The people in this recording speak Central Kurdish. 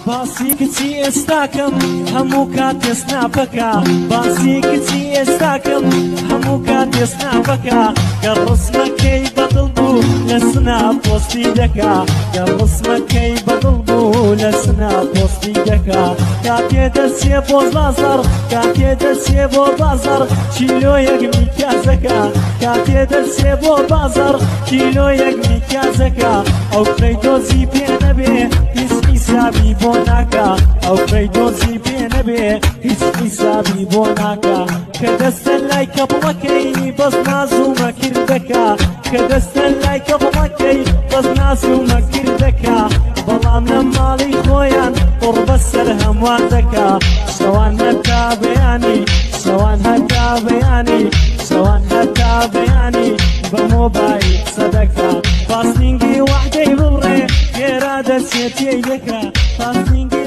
باسی کچی ئێستاکەم هەموو کاتێ سناپەکە باسی کچی ئێستاکەم هەموو کاتێ سناپەکە کە ڕسمەکەی بەدڵ بوو لە سناپ پۆستی دەکا کە ڕسمەکەی بەدڵ بوو لە سناپ پۆستی دەکا کاتێ دەچێ بۆ بازاڕ کاتێ دەچێ بۆ بازاڕ کیلۆیەک میکازەکە کاتێ دەچێ بۆ بازاڕ کیلۆیەک میکازەکە ئەو کڕەی دۆزی پێ نەبێ هیچ حیسابی بۆ ناکا ئەو کڕەی دۆزی پێ نەبێ هیچ حیسابی بۆ ناکا کە دەستە لای کەبڵەکەی بەس ناز و مەکردەکە کە دەستە لای کەبڵەکەی بەس ناز و مەکردەکە بەڵام لە ماڵی خۆیان قڕ بەسەر هەمووان دەکا شەوان هەتا بەیانی شەوان هەتا بەیانی شەوان هەتا بەیانی بە مۆبایل سەدەکە فاستینگی وحدەی بڕێ خێرا دەچێت تێی دەکا فاستینگی